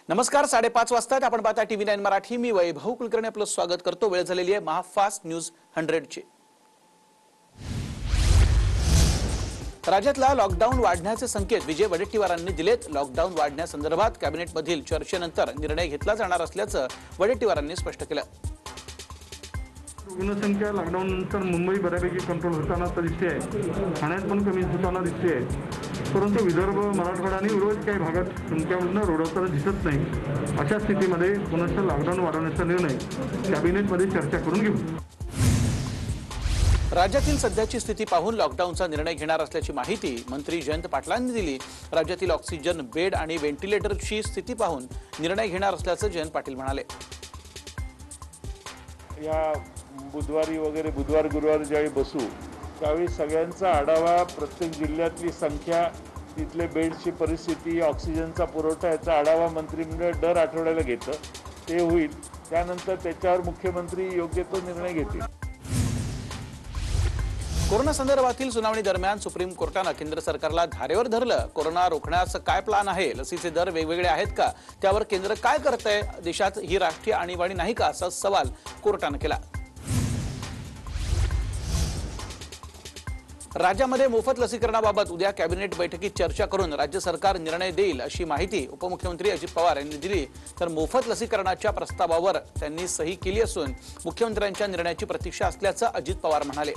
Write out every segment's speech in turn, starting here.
नमस्कार, 5:30 वाजतात. आपण पाहता TV9 मराठी. मी वैभव कुलकर्णी आपलं स्वागत करतो. वेळ झालेली आहे महाफास्ट न्यूज 100 ची. राज्यातला लॉकडाऊन वाढण्याचे संकेत विजय वडेट्टीवारांनी दिलेत. लॉकडाऊन वाढण्यासंदर्भात कॅबिनेटमधील चर्चेनंतर निर्णय घेतला जाणार असल्याचं वडेट्टीवारांनी स्पष्ट केलं. रुग्णसंख्या लॉकडाऊन नंतर मुंबई बऱ्यापैकी कंट्रोल होताना दिसते आहे, ठाण्यात पण कमी होताना दिसते आहे. परंतु विदर्भ, मराठवाडा आणि उर्वरित काही भागात संख्यामधून रोडवताना दिसत नाही. अशा स्थितीमध्ये पुन्हा लॉकडाऊन वाढवण्याचा निर्णय कॅबिनेटमध्ये चर्चा करून घेऊ. राज्यातील सध्याची स्थिती पाहून लॉकडाऊनचा निर्णय घेणार असल्याची माहिती मंत्री जयंत पाटलांनी दिली. राज्यातील ऑक्सिजन बेड आणि व्हेंटिलेटरची स्थिती पाहून निर्णय घेणार असल्याचं जयंत पाटील म्हणाले. या बुधवारी वगैरे बुधवार गुरुवार ज्यावेळी बसू त्यावेळी सगळ्यांचा आढावा, प्रत्येक जिल्ह्यातली संख्या, तिथले बेडची परिस्थिती, ऑक्सिजनचा पुरवठा याचा आढावा मंत्रिमंडळ दर आठवड्याला घेतं. ते होईल. त्यानंतर त्याच्यावर मुख्यमंत्री योग्य तो निर्णय घेतील. कोरोना संदर्भातील सुनावणी दरम्यान सुप्रीम कोर्टानं केंद्र सरकारला धारेवर धरलं. कोरोना रोखण्यास काय प्लान आहे? लसीचे दर वेगवेगळे आहेत का? त्यावर केंद्र काय करतंय? देशात ही राष्ट्रीय आणीबाणी नाही का? असा सवाल कोर्टानं केला. राज्यामध्ये मोफत लसीकरणाबाबत उद्या कॅबिनेट बैठकीत चर्चा करून राज्य सरकार निर्णय देईल अशी माहिती उपमुख्यमंत्री अजित पवार यांनी दिली. तर मोफत लसीकरणाच्या प्रस्तावावर त्यांनी सही केली असून मुख्यमंत्र्यांच्या निर्णयाची प्रतीक्षा असल्याचं अजित पवार म्हणाले.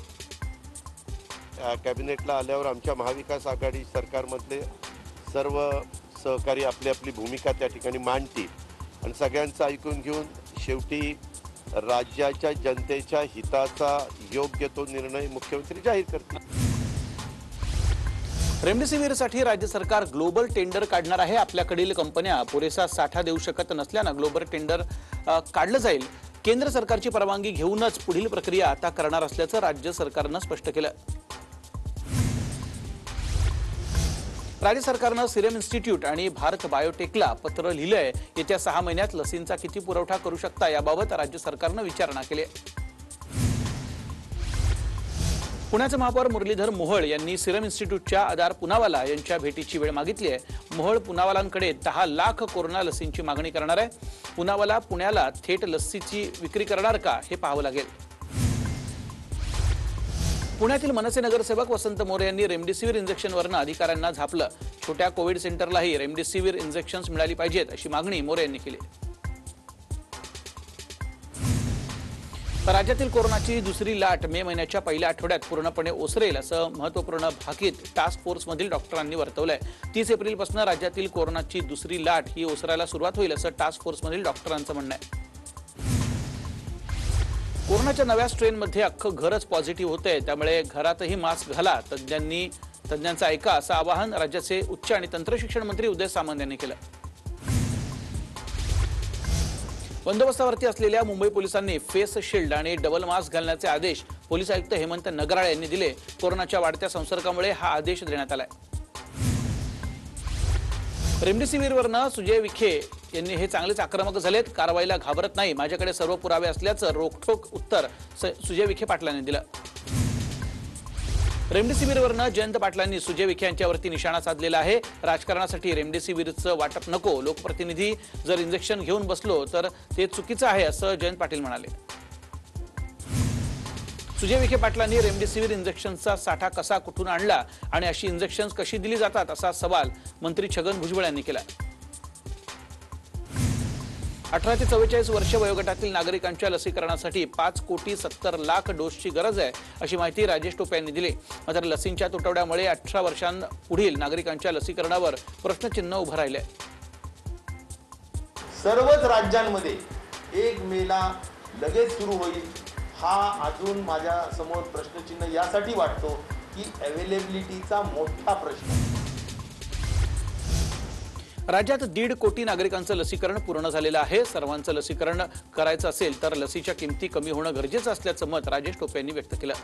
कॅबिनेटला आल्यावर आमच्या महाविकास आघाडी सरकारमधले सर्व सहकारी आपली आपली भूमिका त्या ठिकाणी मांडतील आणि सगळ्यांचं ऐकून घेऊन शेवटी राज्याच्या जनतेच्या हिताचा योग्य तो निर्णय मुख्यमंत्री जाहीर करतील. रेमडेसिवीरसाठी राज्य सरकार ग्लोबल टेंडर काढणार आहे. आपल्याकडील कंपन्या पुरेसा साठा देऊ शकत नसल्यानं ग्लोबल टेंडर काढलं जाईल. केंद्र सरकारची परवानगी घेऊनच पुढील प्रक्रिया आता करणार असल्याचं राज्य सरकारनं स्पष्ट केलं. राज्य सरकारनं सिरम इन्स्टिट्यूट आणि भारत बायोटेकला पत्र लिहिलंय. येत्या 6 महिन्यात लसींचा किती पुरवठा करू शकता याबाबत राज्य सरकारनं विचारणा केली. पुण्याचे महापौर मुरलीधर मोहोळ यांनी सिरम इन्स्टिट्यूटच्या आधार पुनावाला यांच्या भेटीची वेळ मागितली आहे. मोहोळ पुनावालांकडे 10 लाख कोरोना लसींची मागणी करणार आहे. पुनावाला पुण्याला थेट लसीची विक्री करणार का हे पाहावं लागेल. पुण्यातील मनसे नगरसेवक वसंत मोरे यांनी रेमडेसिवीर इंजेक्शनवरनं अधिकाऱ्यांना झापलं. छोट्या कोविड सेंटरलाही रेमडेसिवीर इंजेक्शन्स मिळाली पाहिजेत अशी मागणी मोरे यांनी केली. राज्यातील कोरोनाची दुसरी लाट मे महिन्याच्या पहिल्या आठवड्यात पूर्णपणे ओसरेल असं महत्त्वपूर्ण भाकीत टास्क फोर्समधील डॉक्टरांनी वर्तवलंय. 30 एप्रिलपासून राज्यातील कोरोनाची दुसरी लाट ही ओसरायला सुरुवात होईल असं टास्क फोर्समधील डॉक्टरांचं म्हणणं आहे. कोरोनाच्या नव्या स्ट्रेनमध्ये अख्खं घरच पॉझिटिव्ह होतंय, त्यामुळे घरातही मास्क घाला, तज्ज्ञांचं ऐका असं आवाहन राज्याचे उच्च आणि तंत्रशिक्षण मंत्री उदय सामंत यांनी केलं. बंदोबस्तावरती असलेल्या मुंबई पोलिसांनी फेस शिल्ड आणि डबल मास्क घालण्याचे आदेश पोलीस आयुक्त हेमंत नगराळे यांनी दिले. कोरोनाच्या वाढत्या संसर्गामुळे हा आदेश देण्यात आलाय. रेमडेसिवीरवरनं सुजय विखे यांनी हे चांगलेच आक्रमक झालेत. कारवाईला घाबरत नाही, माझ्याकडे सर्व पुरावे असल्याचं रोखठोक उत्तर सुजय विखे पाटलांनी दिलं. रेमडेसिवीरवरनं जयंत पाटलांनी सुजय विखे यांच्यावरती निशाणा साधलेला आहे. राजकारणासाठी रेमडेसिवीरचं वाटप नको, लोकप्रतिनिधी जर इंजेक्शन घेऊन बसलो तर ते चुकीचं आहे असं जयंत पाटील म्हणाले. सुजय विखे पाटलांनी रेमडेसिवीर इंजेक्शनचा साठा कसा कुठून आणला आणि अशी इंजेक्शन्स कशी दिली जातात असा सवाल मंत्री छगन भुजबळ यांनी केला. 18 ते 44 वर्ष वयोगटातील नागरिकांच्या लसीकरणासाठी 5,70,00,000 डोसची गरज आहे अशी माहिती राजेश टोपे यांनी दिली. मात्र लसींच्या तुटवड्यामुळे 18 वर्षांपुढील नागरिकांच्या लसीकरणावर प्रश्नचिन्ह उभं राहिले. सर्वच राज्यांमध्ये 1 मेला लगेच सुरू होईल हा अजून माझ्या समोर प्रश्नचिन्ह यासाठी वाटतो की अवेलेबिलिटीचा मोठा प्रश्न. राज्यात 1.5 कोटी नागरिकांचं लसीकरण पूर्ण झालेलं आहे. सर्वांचं लसीकरण करायचं असेल तर लसीच्या किमती कमी होणं गरजेचं असल्याचं मत राजेश टोपे यांनी व्यक्त केलं.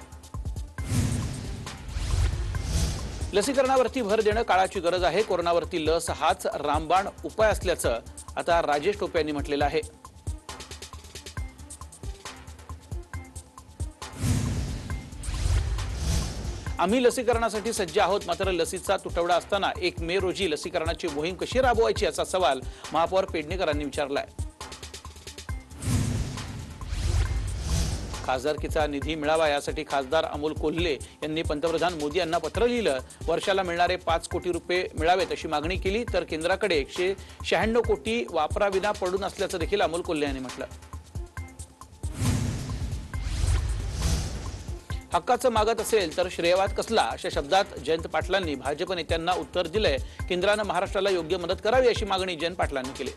लसीकरणावरती भर देणं काळाची गरज आहे. कोरोनावरती लस हाच रामबाण उपाय असल्याचं आता राजेश टोपे यांनी म्हटलेलं आहे. आम्ही लसीकरणासाठी सज्ज आहोत, मात्र लसीचा तुटवडा असताना 1 मे रोजी लसीकरणाची मोहीम कशी राबवायची असा सवाल महापौर पेडणेकरांनी विचारलाय. खासदारकीचा निधी मिळावा यासाठी खासदार अमोल कोल्हे यांनी पंतप्रधान मोदी यांना पत्र लिहिलं. वर्षाला मिळणारे 5 कोटी रुपये मिळावेत अशी मागणी केली. तर केंद्राकडे 196 कोटी वापराविना पडून असल्याचं देखील अमोल कोल्हे यांनी म्हटलं. हक्काचं मागत असेल तर श्रेयवाद कसला, अशा शब्दात जयंत पाटलांनी भाजप नेत्यांना उत्तर दिलंय. केंद्रानं महाराष्ट्राला योग्य मदत करावी अशी मागणी जयंत पाटलांनी केली.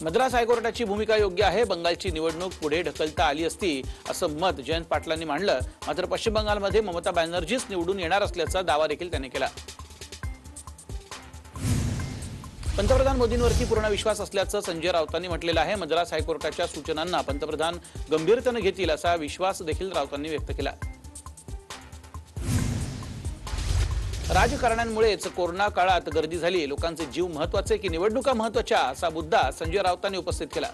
मद्रास हायकोर्टाची भूमिका योग्य आहे. बंगालची निवडणूक पुढे ढकलता आली असती असं मत जयंत पाटलांनी मांडलं. मात्र पश्चिम बंगालमध्ये ममता बॅनर्जीच निवडून येणार असल्याचा दावा देखील त्यांनी केला. पंतप्रधान मोदींवरती पूर्ण विश्वास असल्याचं संजय राऊतांनी म्हटलेलं आहे. मद्रास हायकोर्टाच्या सूचनांना पंतप्रधान गंभीरतेने घेतील असा विश्वास देखील राऊतांनी व्यक्त केला. राजकारण्यांमुळेच कोरोना काळात गर्दी झाली. लोकांचे जीव महत्वाचे की निवडणुका महत्वाच्या, असा मुद्दा संजय राऊतांनी उपस्थित केला.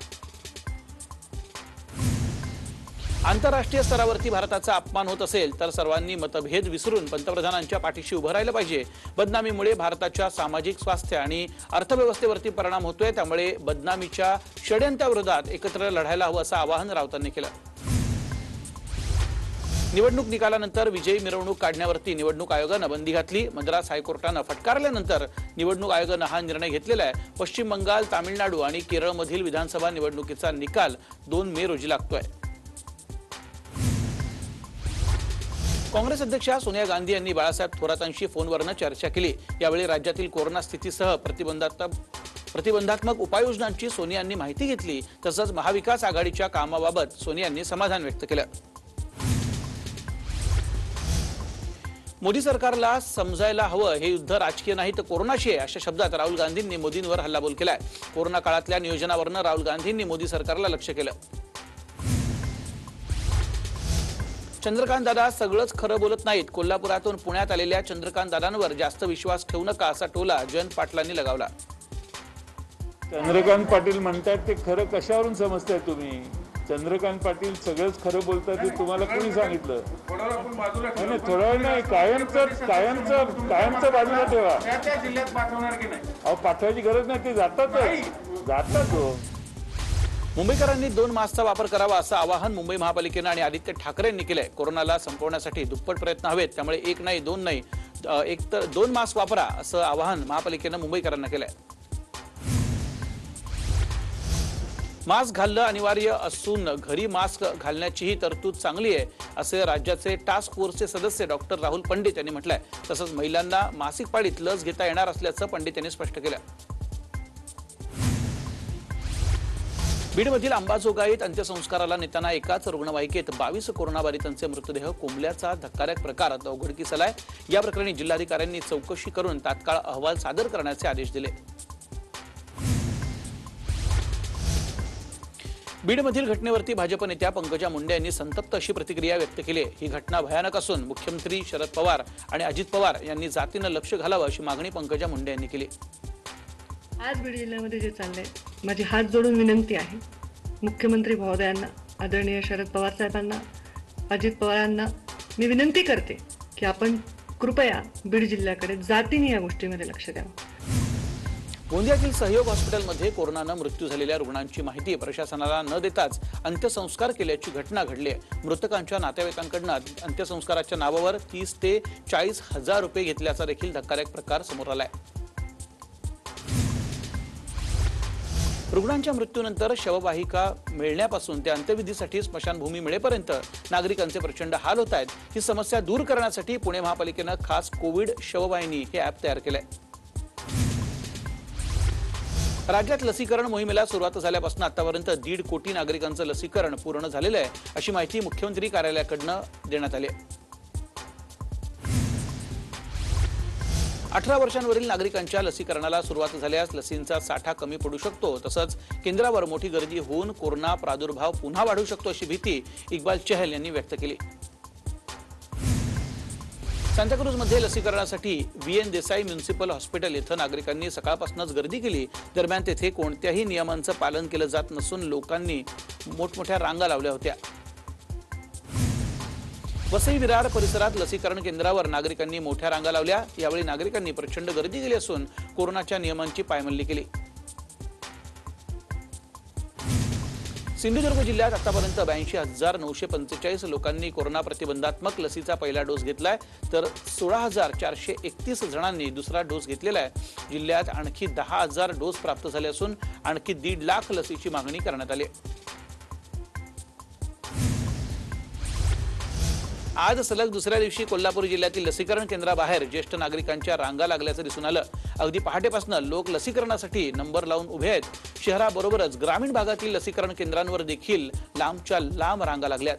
आंतरराष्ट्रीय स्तरावरती भारताचा अपमान होत असेल तर सर्वांनी मतभेद विसरून पंतप्रधानांच्या पाठीशी उभं राहिलं पाहिजे. बदनामीमुळे भारताच्या सामाजिक स्वास्थ्य आणि अर्थव्यवस्थेवरती परिणाम होतोय. त्यामुळे बदनामीच्या षड्यंत्राविरोधात एकत्र लढायला हवं असं आवाहन राऊतांनी केलं. निवडणूक निकालानंतर विजयी मिरवणूक काढण्यावरती निवडणूक आयोगानं बंदी घातली. मद्रास हायकोर्टानं फटकारल्यानंतर निवडणूक आयोगानं हा निर्णय घेतलेला आहे. पश्चिम बंगाल, तामिळनाडू आणि केरळमधील विधानसभा निवडणुकीचा निकाल 2 मे रोजी लागतोय. काँग्रेस अध्यक्षा सोनिया गांधी यांनी बाळासाहेब थोरातांशी फोनवरनं चर्चा केली. यावेळी राज्यातील कोरोना स्थितीसह प्रतिबंधात्मक उपाययोजनांची सोनिया यांनी माहिती घेतली. तसंच महाविकास आघाडीच्या कामाबाबत सोनिया यांनी समाधान व्यक्त केलं. मोदी सरकारला समजायला हवं हे युद्ध राजकीय नाही तर कोरोनाशी आहे, अशा शब्दात राहुल गांधींनी मोदींवर हल्लाबोल केलाय. कोरोना काळातल्या नियोजनावरनं राहुल गांधींनी मोदी सरकारला लक्ष केलं. चंद्रकांत दादा सगळंच खरं बोलत नाहीत. कोल्हापुरातून पुण्यात आलेल्या चंद्रकांत दादांवर जास्त विश्वास ठेवू नका असा टोला जयंत पाटलांनी लगावला. चंद्रकांत पाटील म्हणतात ते खरं कशावरून समजताय तुम्ही? चंद्रकांत पाटील सगळंच खरं बोलतात ते तुम्हाला कोणी सांगितलं? नाही, थोडा वेळ नाही, कायमचं बाजूला ठेवा. अहो, पाठवायची गरज नाही, ते जातात. मुंबईकरांनी 2 मास्कचा वापर करावा असं आवाहन मुंबई महापालिकेनं आणि आदित्य ठाकरे यांनी केलंय. कोरोनाला संपवण्यासाठी दुप्पट प्रयत्न हवेत. त्यामुळे 1 नाही 2 नाही, एक तर 2 मास्क वापरा असं आवाहन महापालिकेनं मुंबईकरांना केलंय. मास्क घालणं अनिवार्य असून घरी मास्क घालण्याचीही तरतूद चांगली आहे असे राज्याचे टास्क फोर्सचे सदस्य डॉक्टर राहुल पंडित यांनी म्हटलंय. तसंच महिलांना मासिक पाळीत लस घेता येणार असल्याचं पंडित यांनी स्पष्ट केलं. बीडमधील अंबाजोगाईत अंत्यसंस्काराला नेताना एकाच रुग्णवाहिकेत 22 कोरोनाबाधितांचे मृतदेह कोंबल्याचा धक्कादायक प्रकार उघडकीस आलाय. या प्रकरणी जिल्हाधिकाऱ्यांनी चौकशी करून तात्काळ अहवाल सादर करण्याचे आदेश दिले. बीडमधील घटनेवरती भाजप नेत्या पंकजा मुंडे यांनी संतप्त अशी प्रतिक्रिया व्यक्त केली. ही घटना भयानक असून मुख्यमंत्री शरद पवार आणि अजित पवार यांनी जातीनं लक्ष घालावं अशी मागणी पंकजा मुंडे यांनी केली. आज बीड जिल्ह्यामध्ये जे चाललंय, माझी हात जोडून विनंती आहे मुख्यमंत्री महोदयांना, आदरणीय शरद पवार साहेबांना, अजित पवारांना मी विनंती करते की आपण कृपया बीड जिल्ह्याकडे जातीने या गोष्टीमध्ये लक्ष द्यावं. गोंदियातील सहयोग हॉस्पिटलमध्ये कोरोनानं मृत्यू झालेल्या रुग्णांची माहिती प्रशासनाला न देताच अंत्यसंस्कार केल्याची घटना घडली आहे. मृतकांच्या नातेवाईकांकडून अंत्यसंस्काराच्या नावावर 30 ते 40 हजार रुपये घेतल्याचा देखील धक्कादायक प्रकार समोर आलाय. रुग्णांच्या मृत्यूनंतर शववाहिका मिळण्यापासून ते अंत्यविधीसाठी स्मशानभूमी मिळेपर्यंत नागरिकांचे प्रचंड हाल होत आहेत. ही समस्या दूर करण्यासाठी पुणे महापालिकेनं खास कोविड शववाहिनी हे ॲप तयार केलंय. राज्यात लसीकरण मोहिमेला सुरुवात झाल्यापासून आतापर्यंत 1.5 कोटी नागरिकांचं लसीकरण पूर्ण झालेलं आहे अशी माहिती मुख्यमंत्री कार्यालयाकडून देण्यात आली. 18 वर्षांवरील नागरिकांच्या लसीकरणाला सुरुवात झाल्यास लसींचा साठा कमी पडू शकतो. तसंच केंद्रावर मोठी गर्दी होऊन कोरोना प्रादुर्भाव पुन्हा वाढू शकतो अशी भीती इक्बाल चहल यांनी व्यक्त केली. सांताक्रूजमध्ये लसीकरणासाठी VN देसाई म्युनिसिपल हॉस्पिटल येथे नागरिकांनी सकाळपासूनच गर्दी केली. दरम्यान तेथे कोणत्याही नियमांचं पालन केलं जात नसून लोकांनी मोठमोठ्या रांगा लावल्या होत्या. वसई विरार परिसरात लसीकरण केंद्रावर नागरिकांनी मोठ्या रांगा लावल्या। यावेळी नागरिकांनी प्रचंड गर्दी केली असून कोरोनाच्या नियमांची पायमल्ली केली। सिंधुदुर्ग जिल्ह्यात आतापर्यंत 82,945 लोकांनी कोरोना प्रतिबंधात्मक लसीचा पहिला डोस घेतलाय, तर 16,431 जणांनी दुसरा डोस घेतलेला आहे। जिल्ह्यात आणखी 10,000 डोस प्राप्त झाले असून आणखी 1.5 लाख लसीची मागणी करण्यात आली आहे। आज सलग दुसऱ्या दिवशी कोल्हापूर जिल्ह्यातील लसीकरण केंद्राबाहेर ज्येष्ठ नागरिकांच्या रांगा लागल्याचं दिसून आलं। अगदी पहाटेपासून लोक लसीकरणासाठी नंबर लावून उभे आहेत। शहराबरोबरच ग्रामीण भागातील लसीकरण केंद्रांवर देखील लांबच्या लांब रांगा लागल्यात।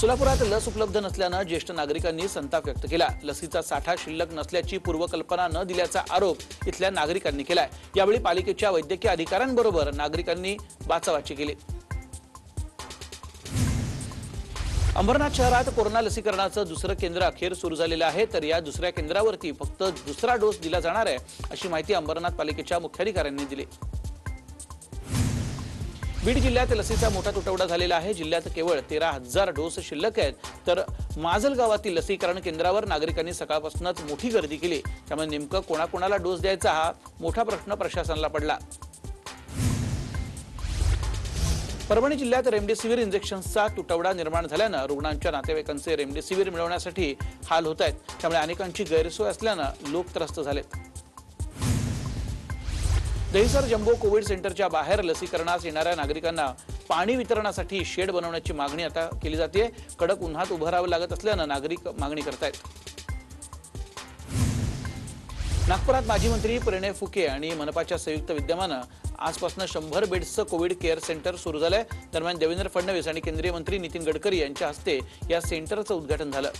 सोलापुरात लस उपलब्ध नसल्यानं ज्येष्ठ नागरिकांनी संताप व्यक्त केला। लसीचा साठा शिल्लक नसल्याची पूर्वकल्पना न दिल्याचा आरोप इथल्या नागरिकांनी केलाय। यावेळी पालिकेच्या वैद्यकीय अधिकाऱ्यांबरोबर नागरिकांनी बाचाबाची केली। अंबरनाथ शहरात कोरोना लसीकरणाचं दुसरं केंद्र अखेर सुरू झालेलं आहे, तर या दुसऱ्या केंद्रावरती फक्त दुसरा डोस दिला जाणार आहे, अशी माहिती अंबरनाथ पालिकेच्या मुख्याधिकाऱ्यांनी दिली। बीड जिल्ह्यात लसीचा मोठा तुटवडा झालेला आहे। जिल्ह्यात केवळ 13,000 डोस शिल्लक आहेत, तर माजल गावातील लसीकरण केंद्रावर नागरिकांनी सकाळपासूनच मोठी गर्दी केली। त्यामुळे नेमकं कोणाकोणाला डोस द्यायचा हा मोठा प्रश्न प्रशासनाला पडला। परभणी जिल्ह्यात रेमडेसिवीर इंजेक्शन्सचा तुटवडा निर्माण झाल्यानं रुग्णांच्या नातेवाईकांचे रेमडेसिवीर मिळवण्यासाठी हाल होत आहेत। त्यामुळे अनेकांची गैरसोय असल्यानं लोक त्रस्त झालेत। दहिसर जम्बो कोविड सेंटरच्या बाहेर लसीकरणास येणाऱ्या नागरिकांना पाणी वितरणासाठी शेड बनवण्याची मागणी आता केली जाते। कडक उन्हात उभं राहावं लागत असल्यानं नागरिक मागणी करतायत। नागपुरात माजी मंत्री परिणय फुके आणि मनपाच्या संयुक्त विद्यमानं आजपासून 100 बेड्सचं कोविड केअर सेंटर सुरू झालंय। दरम्यान देवेंद्र फडणवीस आणि केंद्रीय मंत्री नितीन गडकरी यांच्या हस्ते या सेंटरचं उद्घाटन झालं।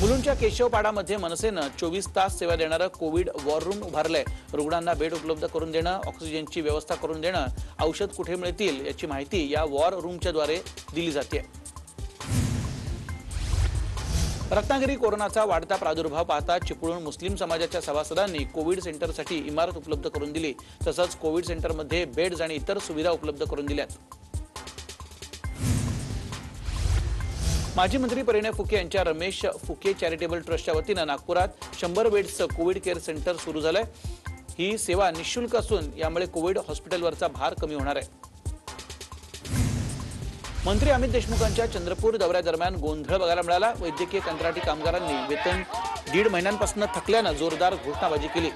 मुलुंडच्या केशवपाडामध्ये मनसेनं 24 तास सेवा देणारं कोविड वॉर रूम उभारलंय। रुग्णांना बेड उपलब्ध करून देणं, ऑक्सिजनची व्यवस्था करून देणं, औषध कुठे मिळतील याची माहिती या वॉर रूमच्या द्वारे दिली जाते। रत्नागिरी कोरोनाचा वाढता प्रादुर्भाव पाहता चिपळूण मुस्लिम समाजाच्या सभासदांनी कोविड सेंटरसाठी इमारत उपलब्ध करून दिली। तसंच कोविड सेंटरमध्ये बेड्स आणि इतर सुविधा उपलब्ध करून दिल्यात। माजी मंत्री परिणय फुके यांच्या रमेश फुके चॅरिटेबल ट्रस्टच्या वतीनं नागपुरात 100 बेड्सचं कोविड केअर सेंटर सुरू झालंय। ही सेवा निःशुल्क असून यामुळे कोविड हॉस्पिटलवरचा भार कमी होणार आहे। मंत्री अमित देशमुखांच्या चंद्रपूर दौऱ्यादरम्यान गोंधळ बघायला मिळाला। वैद्यकीय कंत्राटी कामगारांनी वेतन 1.5 महिन्यांपासून थकल्यानं जोरदार घोषणाबाजी केली।